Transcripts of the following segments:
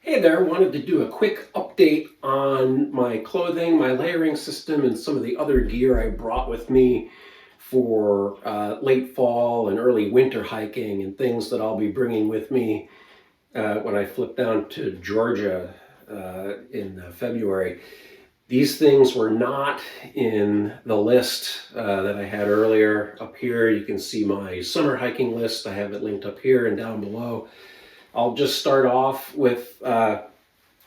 Hey there, wanted to do a quick update on my clothing, my layering system, and some of the other gear I brought with me for late fall and early winter hiking and things that I'll be bringing with me when I flip down to Georgia in February. These things were not in the list that I had earlier. Up here, you can see my summer hiking list. I have it linked up here and down below. I'll just start off with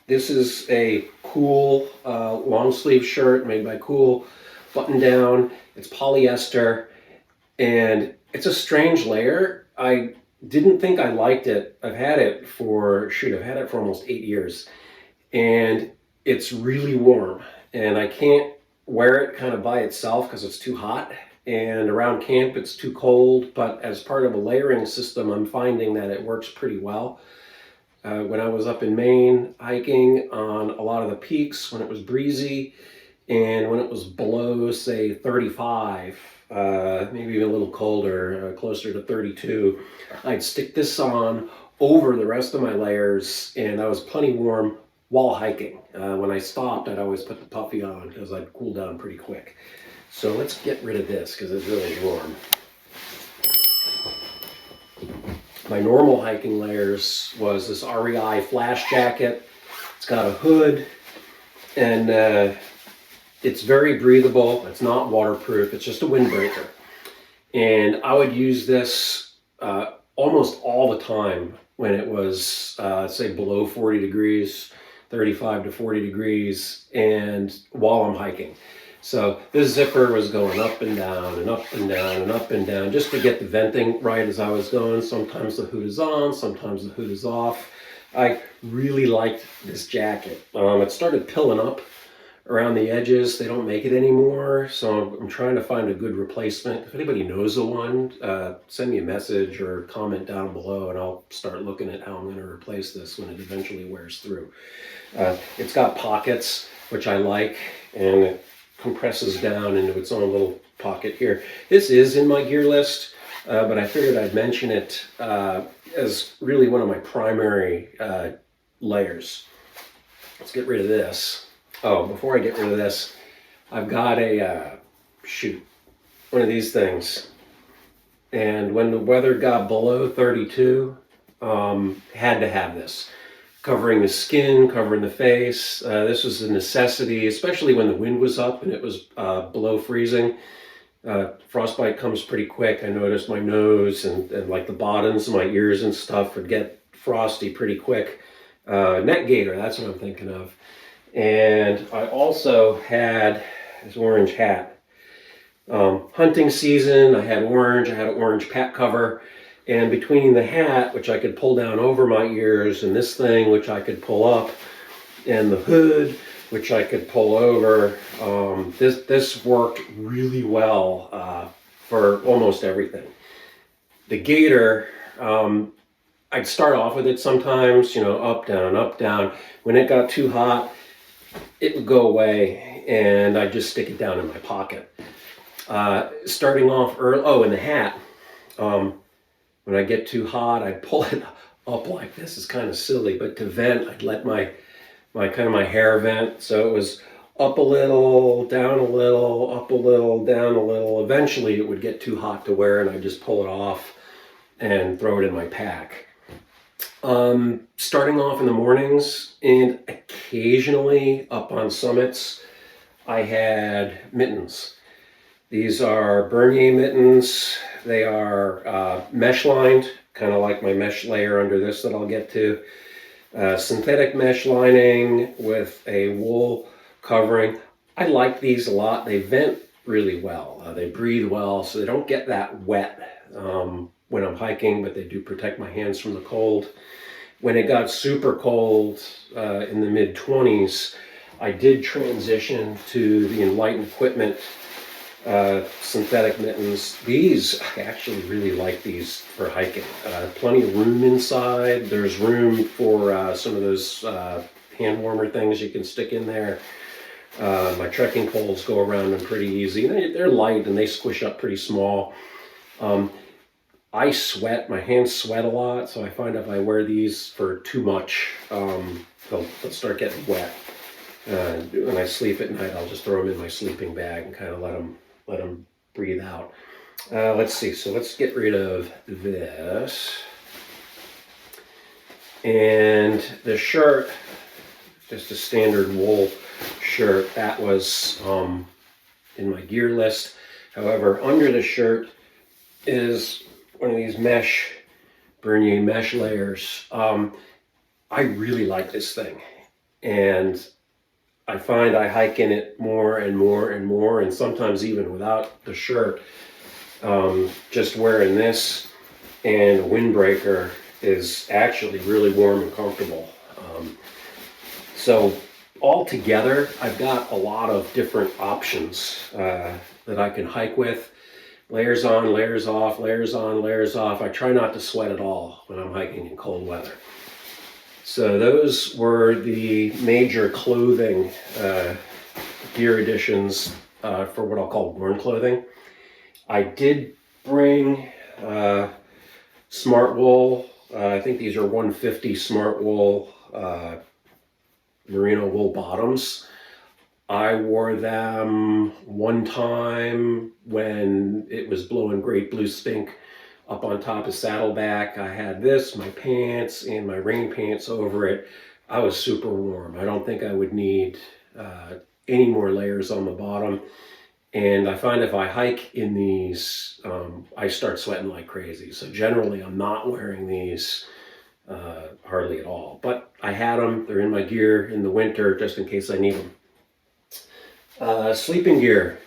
this is a cool long sleeve shirt made by Cool, button down. It's polyester and it's a strange layer. I didn't think I liked it. I've had it for almost 8 years, and it's really warm and I can't wear it kind of by itself because it's too hot. And around camp, it's too cold, but as part of a layering system, I'm finding that it works pretty well. When I was up in Maine hiking on a lot of the peaks, when it was breezy and when it was below, say, 35, maybe even a little colder, closer to 32, I'd stick this on over the rest of my layers, and I was plenty warm while hiking. When I stopped, I'd always put the puffy on because I'd cool down pretty quick. So let's get rid of this because it's really warm. My normal hiking layers was this REI flash jacket. It's got a hood and it's very breathable. It's not waterproof. It's just a windbreaker. And I would use this almost all the time when it was, say, below 40 degrees, 35 to 40 degrees, and while I'm hiking. So this zipper was going up and down and up and down and up and down just to get the venting right as I was going. Sometimes the hood is on, sometimes the hood is off. I really liked this jacket. It started pilling up around the edges. They don't make it anymore, so I'm trying to find a good replacement. If anybody knows of one, send me a message or comment down below and I'll start looking at how I'm going to replace this when it eventually wears through. It's got pockets, which I like, and it compresses down into its own little pocket here. This is in my gear list, but I figured I'd mention it as really one of my primary layers. Let's get rid of this. Oh, before I get rid of this, I've got one of these things. And when the weather got below 32, had to have this. Covering the skin, covering the face. This was a necessity, especially when the wind was up and it was below freezing. Frostbite comes pretty quick. I noticed my nose and like the bottoms of my ears and stuff would get frosty pretty quick. Neck gaiter, that's what I'm thinking of. And I also had this orange hat. Hunting season, I had an orange pack cover. And between the hat, which I could pull down over my ears, and this thing, which I could pull up, and the hood, which I could pull over, this worked really well for almost everything. The gaiter, I'd start off with it sometimes, up, down, up, down. When it got too hot, it would go away, and I'd just stick it down in my pocket. Starting off early, and the hat. When I get too hot, I pull it up like this. It's kind of silly, but to vent, I'd let my hair vent. So it was up a little, down a little, up a little, down a little. Eventually it would get too hot to wear and I'd just pull it off and throw it in my pack. Starting off in the mornings and occasionally up on summits, I had mittens. These are Bernier mittens. They are mesh lined, kind of like my mesh layer under this that I'll get to. Synthetic mesh lining with a wool covering. I like these a lot. They vent really well. They breathe well, so they don't get that wet when I'm hiking, but they do protect my hands from the cold. When it got super cold in the mid-20s, I did transition to the Enlighten Equipment synthetic mittens. These, I actually really like these for hiking. Plenty of room inside. There's room for some of those hand warmer things you can stick in there. My trekking poles go around them pretty easy. They're light and they squish up pretty small. I sweat, my hands sweat a lot, so I find if I wear these for too much, they'll start getting wet. When I sleep at night, I'll just throw them in my sleeping bag and kind of let them breathe out. Let's see, so let's get rid of this. And the shirt, just a standard wool shirt, that was in my gear list. However, under the shirt is one of these Bernier mesh layers. I really like this thing, and I find I hike in it more and more and more, and sometimes even without the shirt. Just wearing this and a windbreaker is actually really warm and comfortable. So altogether, I've got a lot of different options that I can hike with. Layers on, layers off, layers on, layers off. I try not to sweat at all when I'm hiking in cold weather. So those were the major clothing gear additions for what I'll call worn clothing. I did bring smart wool. I think these are 150 smart wool merino wool bottoms. I wore them one time when it was blowing great blue stink up on top of Saddleback. I had this, my pants, and my rain pants over it. I was super warm. I don't think I would need any more layers on the bottom. And I find if I hike in these, I start sweating like crazy. So generally, I'm not wearing these hardly at all. But I had them. They're in my gear in the winter just in case I need them. Sleeping gear.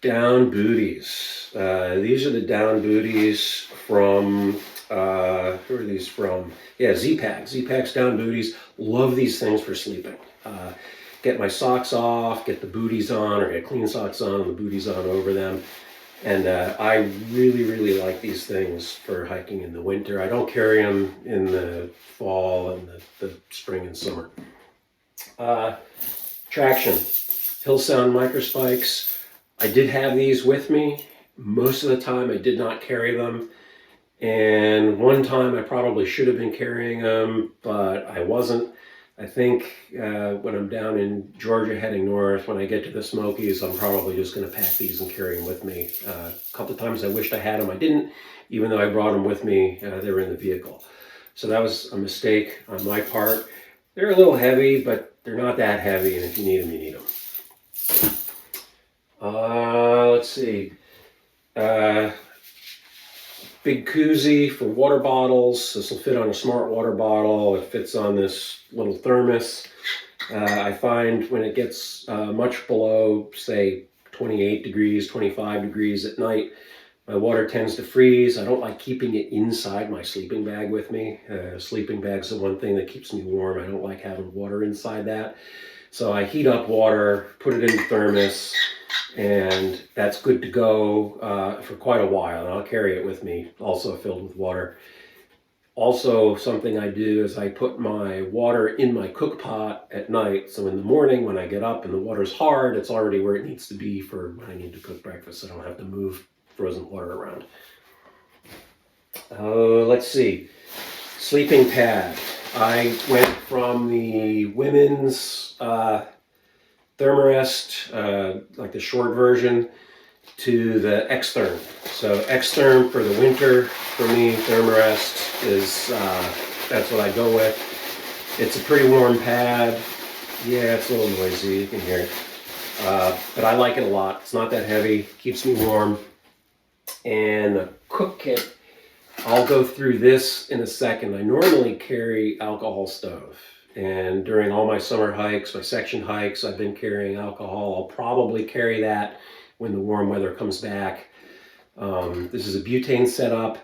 Down booties. These are the down booties from, who are these from? Yeah, Z-Packs down booties. Love these things for sleeping. Get my socks off, get the booties on, or get clean socks on and the booties on over them. And I really, really like these things for hiking in the winter. I don't carry them in the fall and the spring and summer. Traction. Hillsound microspikes. I did have these with me. Most of the time I did not carry them. And one time I probably should have been carrying them, but I wasn't. I think when I'm down in Georgia heading north, when I get to the Smokies, I'm probably just going to pack these and carry them with me. A couple of times I wished I had them. I didn't, even though I brought them with me. They were in the vehicle. So that was a mistake on my part. They're a little heavy, but they're not that heavy, and if you need them, you need them. Let's see. Big koozie for water bottles. This will fit on a smart water bottle. It fits on this little thermos. I find when it gets much below, say, 28 degrees, 25 degrees at night, my water tends to freeze. I don't like keeping it inside my sleeping bag with me. Sleeping bag's the one thing that keeps me warm. I don't like having water inside that. So I heat up water, put it in the thermos, and that's good to go for quite a while. And I'll carry it with me, also filled with water. Also, something I do is I put my water in my cook pot at night. So in the morning when I get up and the water's hard, it's already where it needs to be for when I need to cook breakfast. I don't have to move frozen water around. Let's see. Sleeping pad. I went from the women's Thermarest, like the short version, to the Xtherm. So Xtherm for the winter, for me, Thermarest is, that's what I go with. It's a pretty warm pad. Yeah, it's a little noisy, you can hear it. But I like it a lot. It's not that heavy, keeps me warm. And the cook kit, I'll go through this in a second. I normally carry alcohol stove. And during all my summer hikes, my section hikes, I've been carrying alcohol. I'll probably carry that when the warm weather comes back. This is a butane setup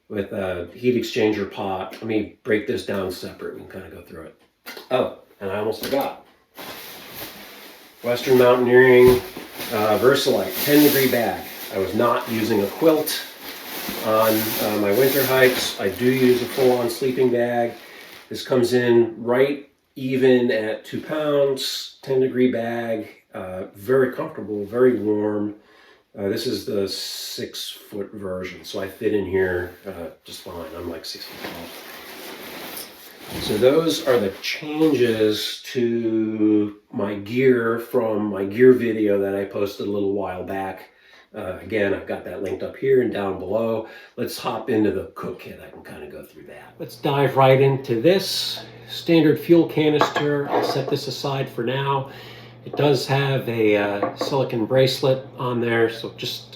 with a heat exchanger pot. Let me break this down separate. We can kind of go through it. Oh, and I almost forgot. Western Mountaineering Versalite 10-degree bag. I was not using a quilt on my winter hikes. I do use a full-on sleeping bag. This comes in right even at 2 pounds, 10-degree bag, very comfortable, very warm. This is the 6-foot version, so I fit in here just fine. I'm like 6 feet tall. So those are the changes to my gear from my gear video that I posted a little while back. Again, I've got that linked up here and down below. Let's hop into the cook kit. I can kind of go through that. Let's dive right into this standard fuel canister. I'll set this aside for now. It does have a silicone bracelet on there, so just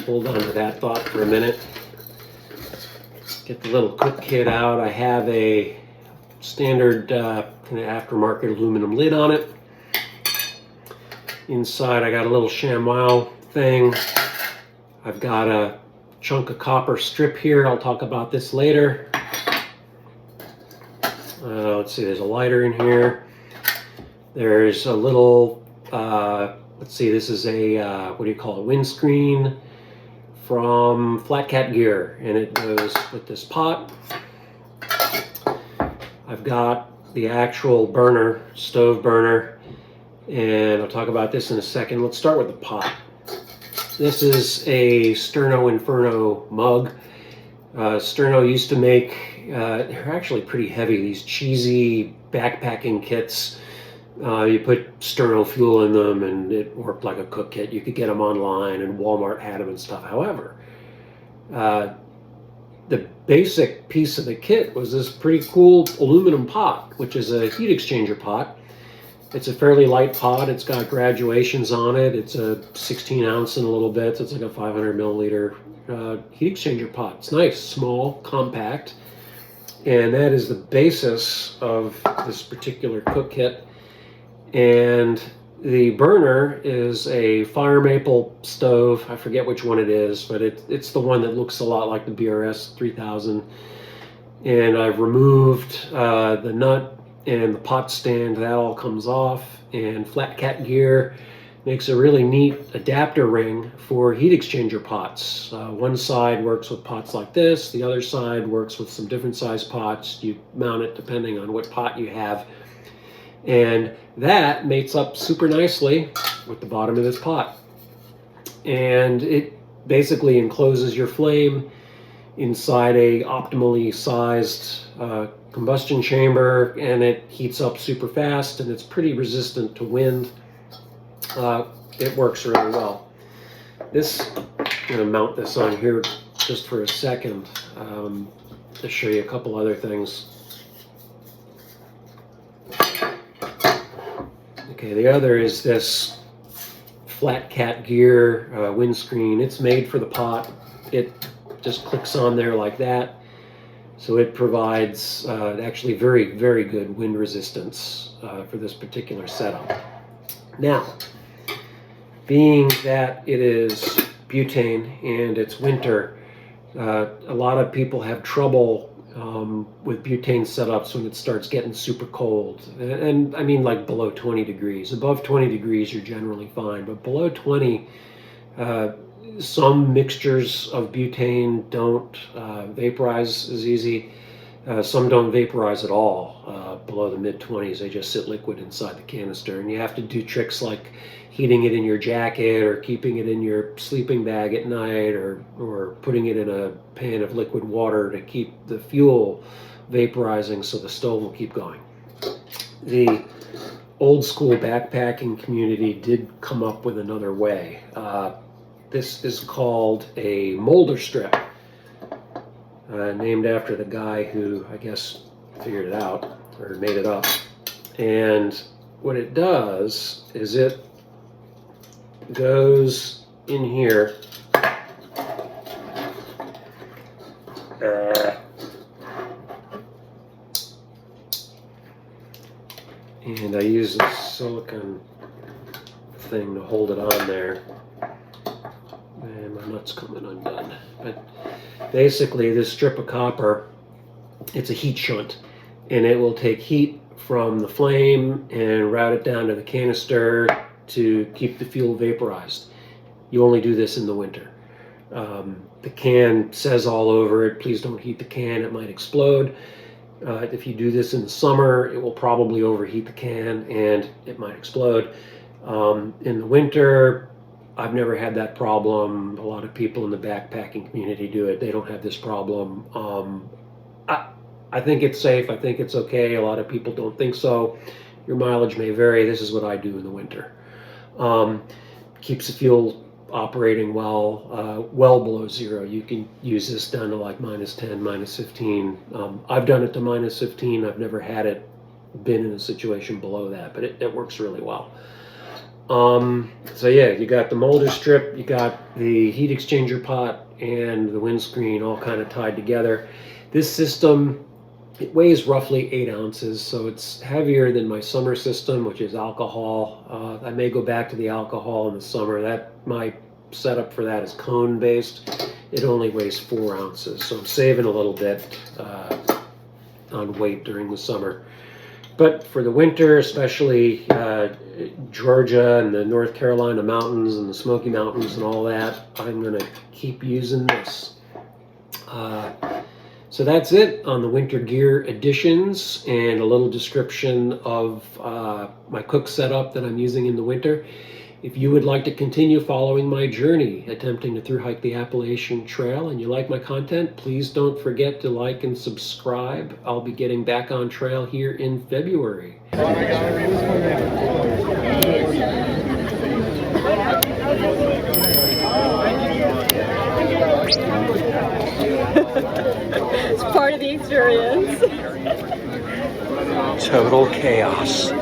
hold on to that thought for a minute. Get the little cook kit out. I have a standard kind of aftermarket aluminum lid on it. Inside I got a little ShamWow thing. I've got a chunk of copper strip here. I'll talk about this later. Let's see, there's a lighter in here. There's a little, let's see, this is a, what do you call it, windscreen from Flat Cat Gear, and it goes with this pot. I've got the actual burner, stove burner, and I'll talk about this in a second. Let's start with the pot. This is a Sterno Inferno mug. Sterno used to make, they're actually pretty heavy, these cheesy backpacking kits. You put Sterno fuel in them and it worked like a cook kit. You could get them online and Walmart had them and stuff. However, the basic piece of the kit was this pretty cool aluminum pot, which is a heat exchanger pot. It's a fairly light pot. It's got graduations on it. It's a 16 ounce and a little bit. So it's like a 500 milliliter heat exchanger pot. It's nice, small, compact. And that is the basis of this particular cook kit. And the burner is a fire maple stove. I forget which one it is, but it's the one that looks a lot like the BRS 3000. And I've removed the nut and the pot stand. That all comes off. And Flat Cat Gear makes a really neat adapter ring for heat exchanger pots. One side works with pots like this. The other side works with some different size pots. You mount it depending on what pot you have. And that mates up super nicely with the bottom of this pot. And it basically encloses your flame inside a optimally sized combustion chamber, and it heats up super fast, and it's pretty resistant to wind. It works really well. This, I'm going to mount this on here just for a second to show you a couple other things. Okay, the other is this Flat Cat Gear windscreen. It's made for the pot. It just clicks on there like that. So it provides actually very, very good wind resistance for this particular setup. Now, being that it is butane and it's winter, a lot of people have trouble with butane setups when it starts getting super cold. And I mean like below 20 degrees. Above 20 degrees you're generally fine, but below 20, some mixtures of butane don't vaporize as easy. Some don't vaporize at all below the mid-20s. They just sit liquid inside the canister. And you have to do tricks like heating it in your jacket or keeping it in your sleeping bag at night or putting it in a pan of liquid water to keep the fuel vaporizing so the stove will keep going. The old school backpacking community did come up with another way. This is called a molder strip, named after the guy who, I guess, figured it out or made it up. And what it does is it goes in here. And I use a silicone thing to hold it on there. And my nut's coming undone. But basically this strip of copper, it's a heat shunt, and it will take heat from the flame and route it down to the canister to keep the fuel vaporized. You only do this in the winter. The can says all over it, please don't heat the can, it might explode. If you do this in the summer, it will probably overheat the can and it might explode. In the winter, I've never had that problem. A lot of people in the backpacking community do it. They don't have this problem. I, I think it's safe. I think it's okay. A lot of people don't think so. Your mileage may vary. This is what I do in the winter. Keeps the fuel operating well below zero. You can use this down to like -10, -15. I've done it to -15. I've never had it been in a situation below that, but it works really well. So yeah, you got the molder strip, you got the heat exchanger pot, and the windscreen all kind of tied together. This system, it weighs roughly 8 ounces, so it's heavier than my summer system, which is alcohol. I may go back to the alcohol in the summer. My setup for that is cone based. It only weighs 4 ounces, so I'm saving a little bit on weight during the summer. But for the winter, especially Georgia and the North Carolina mountains and the Smoky Mountains and all that, I'm going to keep using this. So that's it on the winter gear additions and a little description of my cook setup that I'm using in the winter. If you would like to continue following my journey, attempting to thru hike the Appalachian Trail, and you like my content, please don't forget to like and subscribe. I'll be getting back on trail here in February. It's part of the experience. Total chaos.